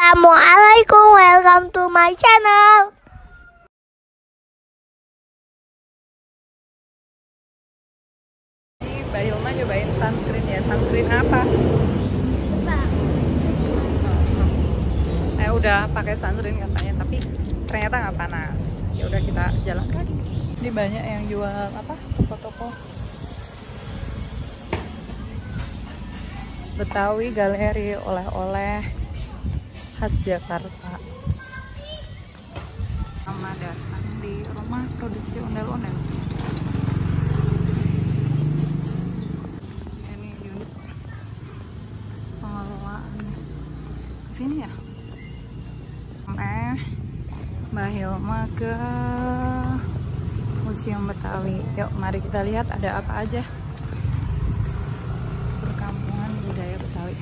Assalamualaikum, welcome to my channel. Ini Mbak Hilma nyobain sunscreen ya. Sunscreen apa? Udah pakai sunscreen katanya, tapi ternyata nggak panas. Ya udah kita jalan kaki. Ini banyak yang jual apa? Toko-toko Betawi, galeri, oleh-oleh khas Jakarta. Selamat datang di rumah produksi ondel-ondel. Ini unit pengelolaan sini ya. Mbak Hilma ke Museum Betawi. Yuk, mari kita lihat ada apa aja. Perkampungan budaya Betawi.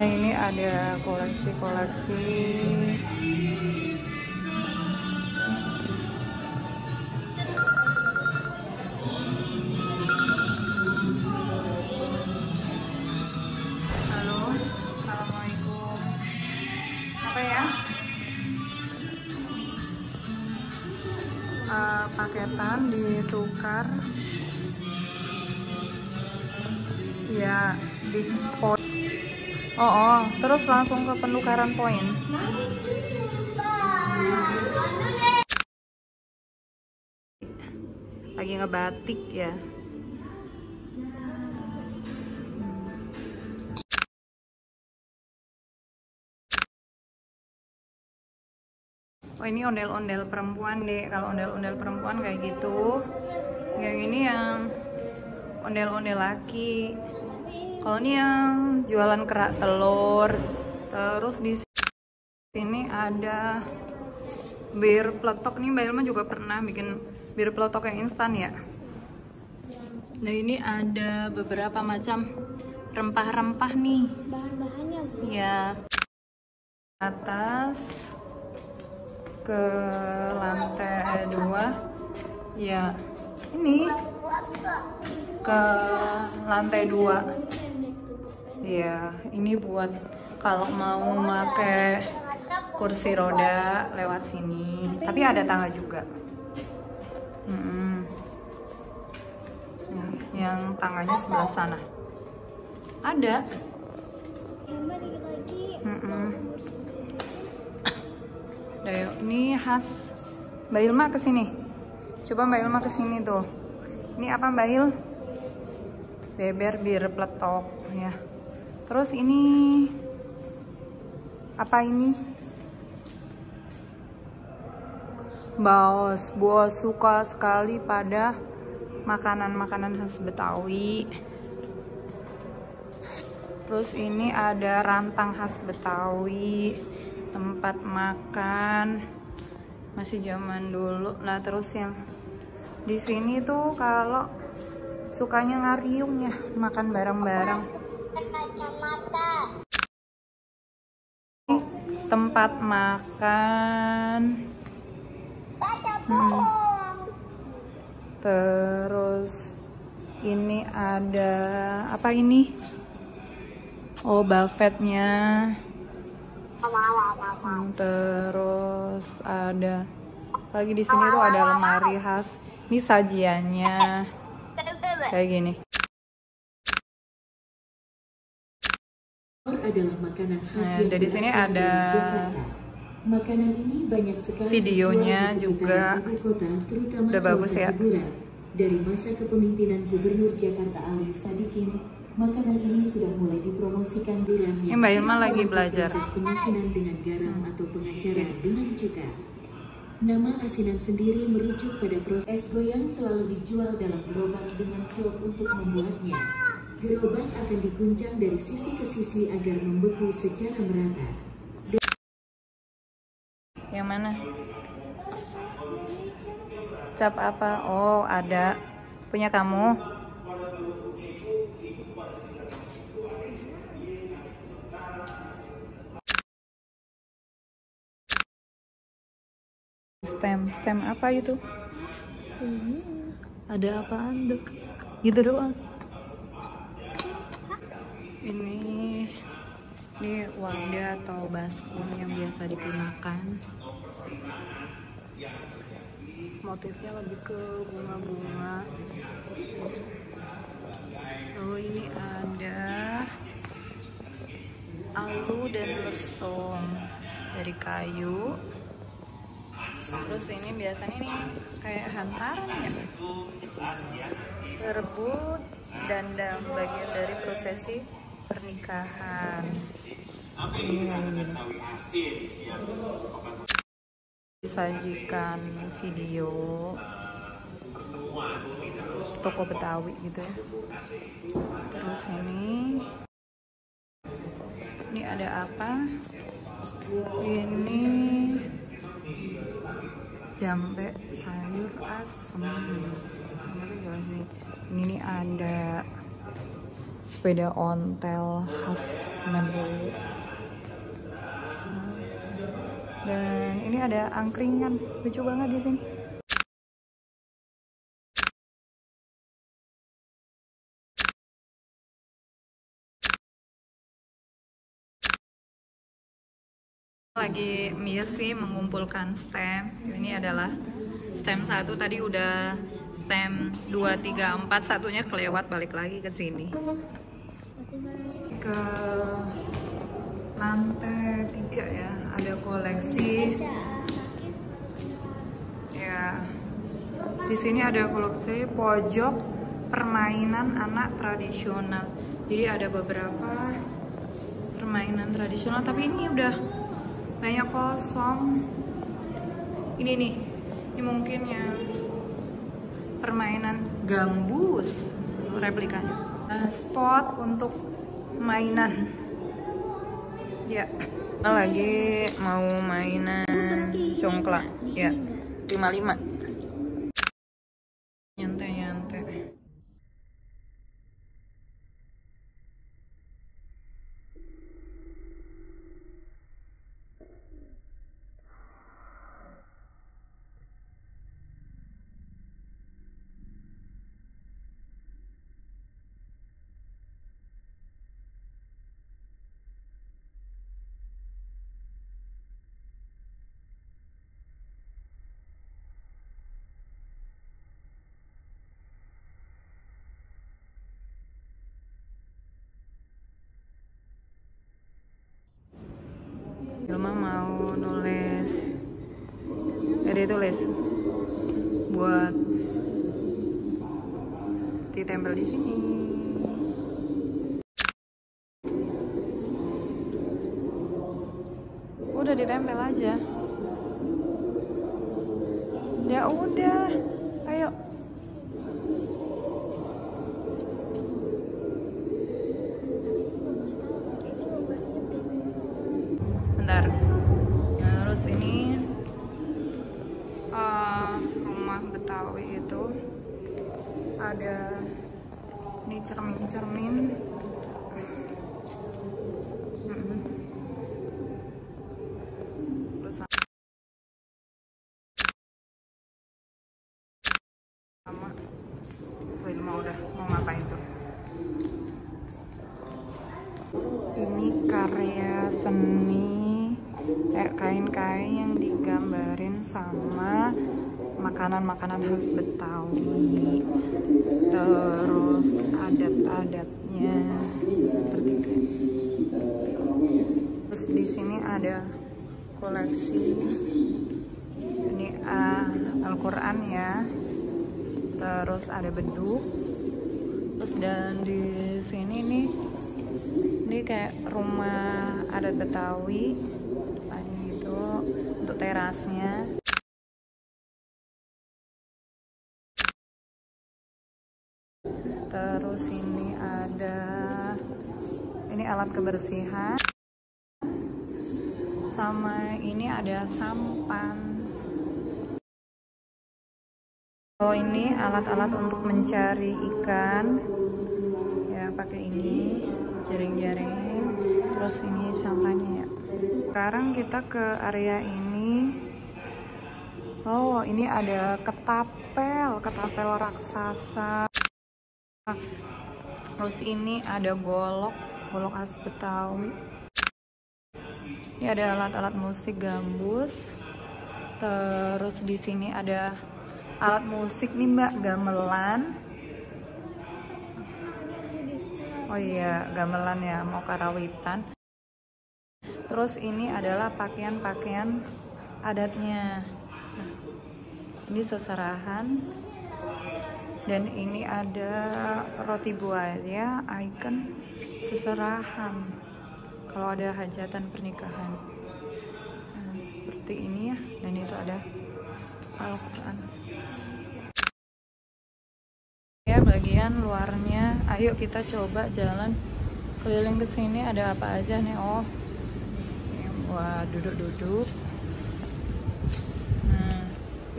Ini ada koleksi-koleksi paketan ditukar ya di poin. Terus langsung ke penukaran poin. Lagi ngebatik ya. Oh, ini ondel-ondel perempuan deh. Kalau ondel-ondel perempuan kayak gitu. Yang ini yang ondel-ondel laki. Kalau ini yang jualan kerak telur. Terus di sini ada bir peletok. Nih Mbak Hilma juga pernah bikin bir peletok yang instan ya. Nah, ini ada beberapa macam rempah-rempah nih. Bahan-bahannya ya. Atas ke lantai 2 ya, ini ke lantai 2 ya. Ini buat kalau mau pakai kursi roda lewat sini, tapi ada tangga juga. Yang tangganya sebelah sana ada. Ini khas Mbak Hilma kesini. Coba Mbak Hilma kesini tuh. Ini apa Mbak Hil? Beber bir peletok ya. Terus ini apa ini? Baos. Bos suka sekali pada makanan-makanan khas Betawi. Terus ini ada rantang khas Betawi. Tempat makan masih zaman dulu. Nah, terus yang di sini tuh kalau sukanya ngariung ya, makan bareng-bareng. Tempat makan. Terus ini ada apa ini? Oh, buffetnya. Terus ada lagi di sini tuh ada lemari khas. Ini sajiannya kayak gini. Adalah makanan khas Nah, dari sini ada makanan ini banyak sekali videonya juga. kota, terutama udah bagus ya. Dari masa kepemimpinan Gubernur Jakarta Ali Sadikin, makanan ini sudah mulai dipromosikan duran. Ini Mbak Hilma lagi belajar pengasinan dengan garam atau pengacaran dengan cuka. Nama asinan sendiri merujuk pada proses. Es goyang selalu dijual dalam gerobak dengan suap untuk membuatnya. Gerobak akan diguncang dari sisi ke sisi agar membeku secara merata. Yang mana? Cap apa? Oh, ada. Punya kamu? Stem apa itu? Ada apaan tuh? Gitu doang. Ini wadah atau baskom yang biasa digunakan. Motifnya lebih ke bunga-bunga. Lalu ini ada alu dan lesung dari kayu. Terus ini biasanya nih kayak hantaran ya, berebut dan bagian dari prosesi pernikahan. Disajikan video toko Betawi gitu ya. Terus ini ada apa? Ini jambe sayur asem. Ini nih ada sepeda ontel khas Mandiri. Dan ini ada angkringan, lucu banget di sini. Lagi misi mengumpulkan stem. Ini adalah stem 1, tadi udah stem 2, 3, 4, satunya kelewat, balik lagi ke sini. Ke lantai 3 ya, ada koleksi. Ya, di sini ada koleksi pojok permainan anak tradisional. Jadi ada beberapa permainan tradisional, tapi ini udah banyak kosong. Ini nih, ini mungkin ya permainan gambus replikanya. Spot untuk mainan. Ya, kita lagi mau mainan congklak ya, 55. Nyantai-nyantai. Ilma mau nulis, jadi tulis buat ditempel di sini. Udah ditempel aja. Ya udah, ayo. Bentar. Nah, terus ini rumah Betawi itu ada ini cermin-cermin. Terus sama Wilma udah mau ngapain tuh? Ini karya seni kayak kain-kain yang digambarin sama makanan-makanan khas Betawi, terus adat-adatnya seperti itu. Terus di sini ada koleksi ini Al-Quran ya, terus ada beduk, terus dan di sini nih ini kayak rumah adat Betawi gitu untuk terasnya. Terus ini ada alat kebersihan, sama ini ada sampan. Oh, ini alat-alat untuk mencari ikan ya, pakai ini jaring-jaring. Terus ini sampannya ya. Sekarang kita ke area ini. Oh, ini ada ketapel raksasa. Terus ini ada golok Kalau khas Betawi. Ini ada alat-alat musik gambus. Terus di sini ada alat musik nih Mbak, gamelan. Oh iya, gamelan ya, mau karawitan. Terus ini adalah pakaian-pakaian adatnya. Nah, ini seserahan. Dan ini ada roti buaya, ikon seserahan. Kalau ada hajatan pernikahan. Nah, seperti ini ya. Dan itu ada Al-Quran. Ya, bagian luarnya. Ayo kita coba jalan keliling ke sini. Ada apa aja nih? Oh, wah, duduk-duduk. Nah,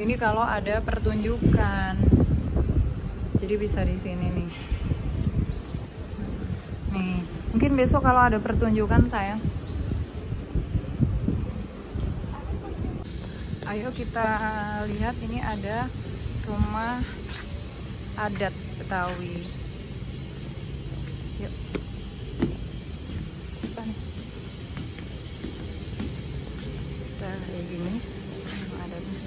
ini kalau ada pertunjukan, jadi bisa di sini nih. Nih, mungkin besok kalau ada pertunjukan sayang. Ayo kita lihat, ini ada rumah adat Betawi. Yuk. Apa nih? Kayak gini ada nih.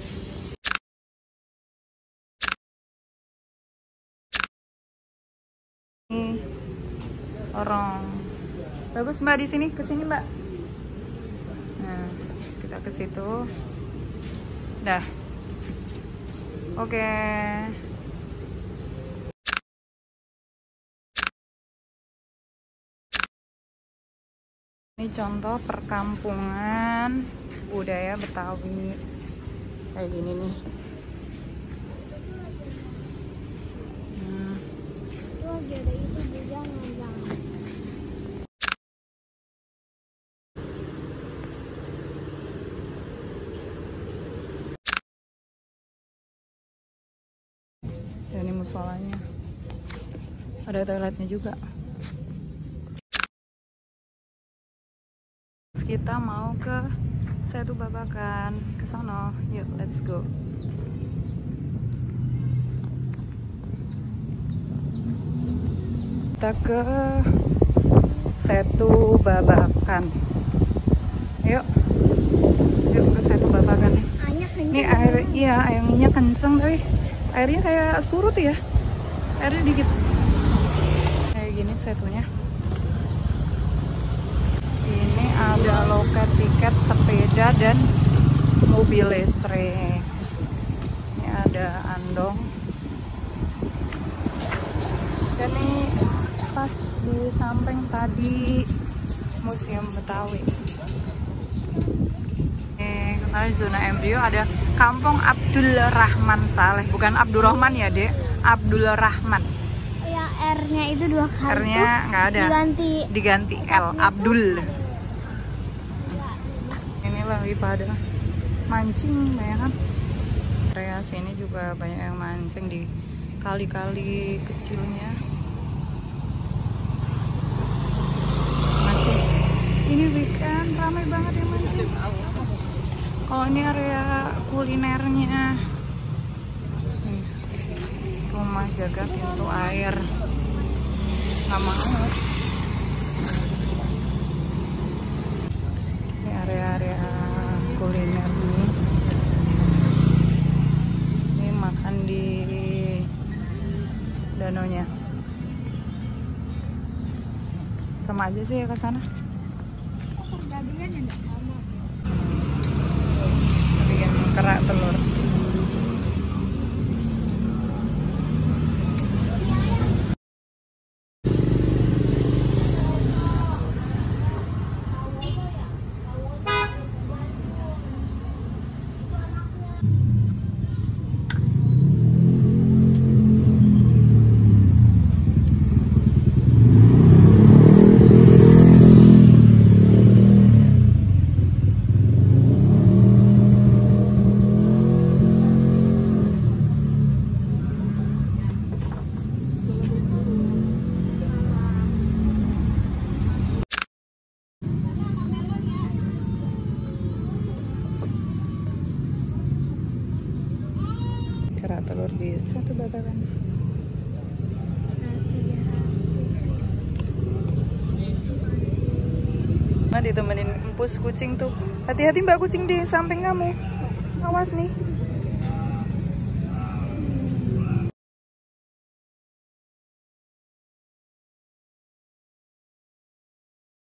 Ini orang bagus Mbak, di sini, ke sini Mbak. Nah, kita ke situ. Dah. Oke. Ini contoh perkampungan budaya Betawi. Kayak gini nih. Dan ini musolanya. Ada toiletnya juga. Kita mau ke Setu Babakan, ke sono. Yuk, let's go. Kita ke Setu Babakan. Yuk. Yuk ke Setu Babakan nih. Ini air, iya, airnya kenceng tapi airnya kayak surut ya. Airnya dikit. Kayak gini setunya. Ini ada loket tiket sepeda dan mobil listrik. Ini ada andong. Dan ini pas di samping tadi Museum Betawi. Kenal zona embrio ada Kampung Abdul Rahman Saleh, bukan Abdurrahman ya Dek, Abdul Rahman. Ya, R-nya itu 2 kali. R-nya nggak ada. Diganti L, Abdul. Ini lagi pada mancing, ya kan? Area sini juga banyak yang mancing di kali-kali kecilnya. Masih ini weekend ramai banget yang mancing. Oh, ini area kulinernya. Nih, rumah jaga pintu air. Nggak mau. Ini area-area kuliner ini. Ini makan di danaunya. Sama aja sih ya ke sana. Bikin kerak telur. Kerak telur di Setu Babakan. Nah, ditemenin empus kucing tuh. Hati-hati mbak kucing di samping kamu. Awas nih.